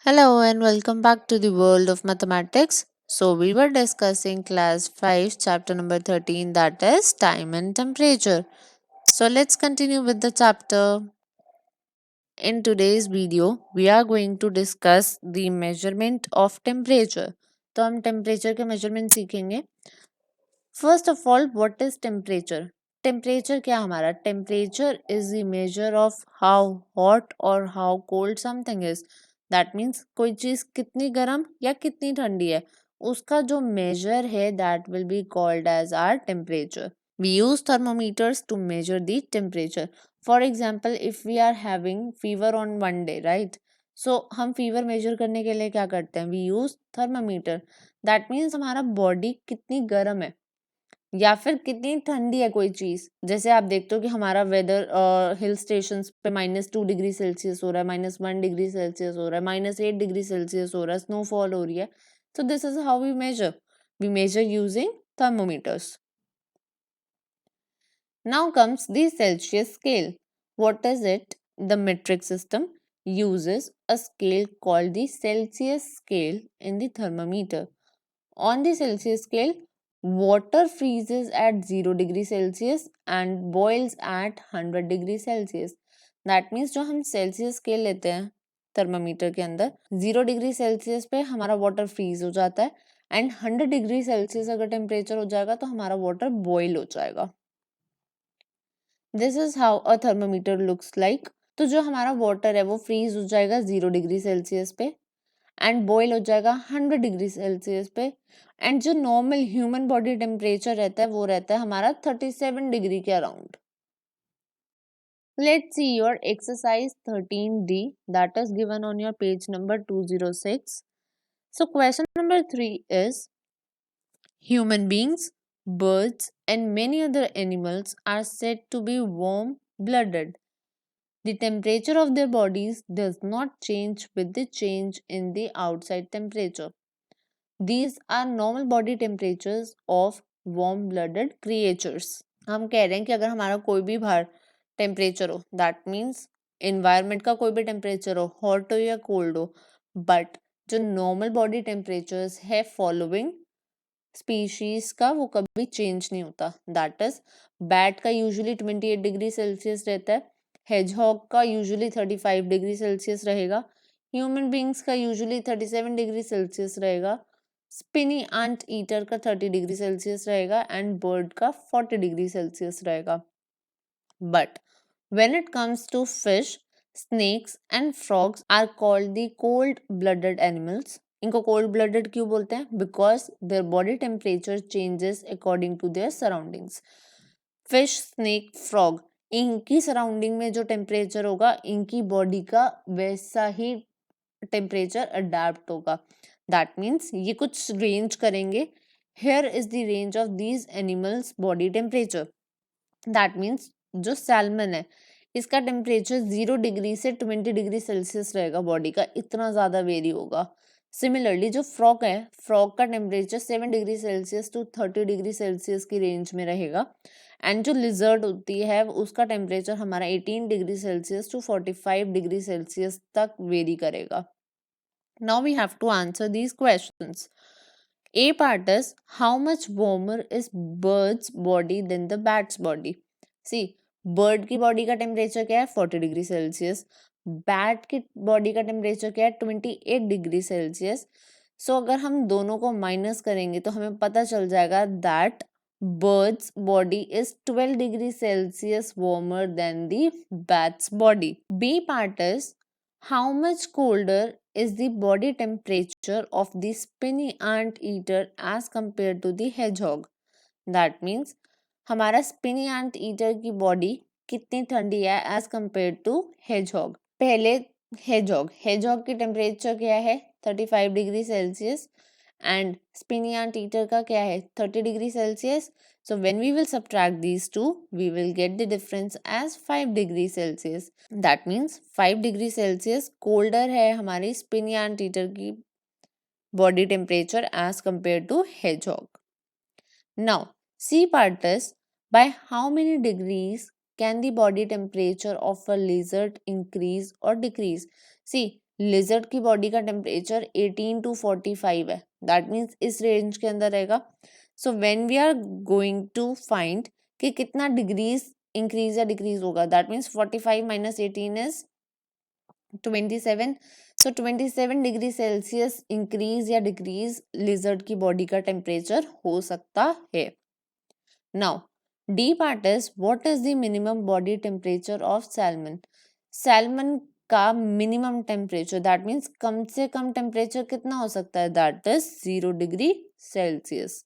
Hello and welcome back to the world of mathematics. So, we were discussing class 5, chapter number 13, that is time and temperature. So, let's continue with the chapter. In today's video, we are going to discuss the measurement of temperature. तो हम temperature के measurement सीखेंगे. First of all, what is temperature? Temperature क्या हमारा? Temperature is the measure of how hot or how cold something is. That means कोई चीज़ कितनी गर्म या कितनी ठंडी है, उसका जो measure है that will be called as our temperature. We use thermometers to measure the temperature. For example, if we are having fever on one day, right? So हम fever measure करने के लिए क्या करते हैं? We use thermometer. That means हमारा body कितनी गर्म है या फिर कितनी ठंडी है कोई चीज. जैसे आप देखते हो कि हमारा वेदर हिल स्टेशन पे -2 डिग्री सेल्सियस हो रहा है, -1 डिग्री सेल्सियस हो रहा है, -8 डिग्री सेल्सियस हो रहा है, स्नोफॉल हो रही है. So this is how we measure using thermometers. Now comes the Celsius scale. What is it? The metric system uses a scale called the Celsius scale in the thermometer. On the Celsius scale, water freezes at 0 degree Celsius and boils at 100 degree Celsius. That means जो हम Celsius scale लेते हैं thermometer के अंदर, 0 degree Celsius पे हमारा water freeze हो जाता है एंड 100 डिग्री सेल्सियस अगर टेम्परेचर हो जाएगा तो हमारा वाटर बॉयल हो जाएगा. This is how a thermometer looks like. तो जो हमारा वाटर है वो फ्रीज हो जाएगा 0 डिग्री सेल्सियस पे एंड बॉयल हो जाएगा 100 डिग्री सेल्सियस पे. एंड जो नॉर्मल ह्यूमन बॉडी टेम्परेचर रहता है वो रहता है हमारा 37 डिग्री के around. Let's see your exercise 13D that is given on your page number 206. So question number 3 is human beings, birds and many other animals are said to be warm blooded. The temperature of their bodies does not change with the change in the outside temperature. These are normal body temperatures of warm blooded creatures. हम कह रहे हैं कि अगर हमारा कोई भी बाहर टेम्परेचर हो, दैट मीन्स इन्वायरमेंट का कोई भी टेम्परेचर हो, हॉट हो या कोल्ड हो, बट जो नॉर्मल बॉडी टेम्परेचर्स है फॉलोइंग स्पीशीज का वो कभी चेंज नहीं होता. दैट इज बैट का यूजुअली 28 डिग्री सेल्सियस रहता है, हेजहॉग का यूजुअली 35 डिग्री सेल्सियस रहेगा, ह्यूमन बींग्स का यूजुअली 37 डिग्री सेल्सियस रहेगा, स्पिनी एंट ईटर का 30 डिग्री सेल्सियस रहेगा एंड बर्ड का 40 डिग्री सेल्सियस रहेगा. But when it comes to fish, snakes and frogs are called the cold blooded animals. इनको cold blooded क्यों बोलते हैं? Because their body temperature changes according to their surroundings. Fish, snake, frog इनकी surrounding में जो temperature होगा इनकी body का वैसा ही टेम्परेचर अडेप्ट होगा. दैट मीन्स ये कुछ रेंज करेंगे. Here is the range of these animals body temperature. That means जो सैल्मन है इसका टेम्परेचर 0 डिग्री से 20 डिग्री सेल्सियस रहेगा बॉडी का, इतना ज़्यादा वेरी होगा. सिमिलरली जो फ्रॉग है, फ्रॉग का temperature 7 degree Celsius to 30 degree Celsius की रेंज में रहेगा. एंड जो लिजर्ड होती है उसका टेम्परेचर हमारा 18 degree Celsius to 45 degree Celsius तक वेरी करेगा. Now we have to answer these questions. A part is how much warmer is bird's body than the bat's body. See, bird की body का temperature क्या है 40 degree Celsius, bat की body का temperature क्या है 28 डिग्री सेल्सियस. सो अगर हम दोनों को माइनस करेंगे तो हमें पता चल जाएगा that bird's body is 12 degree Celsius warmer than the bat's body. B part is how much colder is the body temperature of the spiny ant eater as compared to the hedgehog. That means हमारा spiny ant eater की body कितनी ठंडी है as compared to hedgehog. पहले hedgehog की temperature क्या है 35 degree Celsius and spiny ant eater का क्या है 30 degree Celsius. So when we will subtract these two, we will get the difference as 5 degree Celsius. That means 5 degree Celsius colder है हमारी spiny ant eater की body temperature as compared to hedgehog. Now, C part is by how many degrees can the body temperature of a lizard increase or decrease? See, lizard की body का temperature 18 to 45 है, that means इस range के अंदर रहेगा. So when we are going to find कि कितना degrees increase या डिक्रीज होगा, that means 45 minus 18 is 27. So 27 degree Celsius increase या डिक्रीज लिजर्ड की बॉडी का टेम्परेचर हो सकता है. Now D part is what is the minimum body temperature of salmon. Salmon का मिनिमम टेम्परेचर, दैट मीन्स कम से कम टेम्परेचर कितना हो सकता है, that is 0 degree Celsius.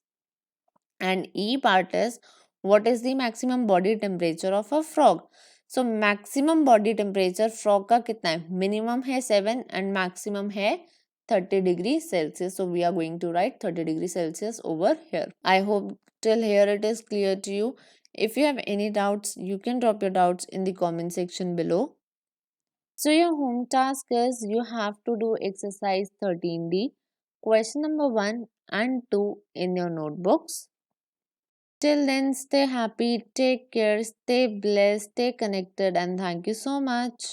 And E part is what is the maximum body temperature of a frog. So maximum body temperature frog का कितना है, मिनिमम है 7 एंड मैक्सिमम है 30 degree Celsius. So we are going to write 30 degree Celsius over here. I hope till here it is clear to you. If you have any doubts, you can drop your doubts in the comment section below. So your home task is you have to do exercise 13D, question number 1 and 2 in your notebooks. Till then, stay happy, take care, stay blessed, stay connected, and thank you so much.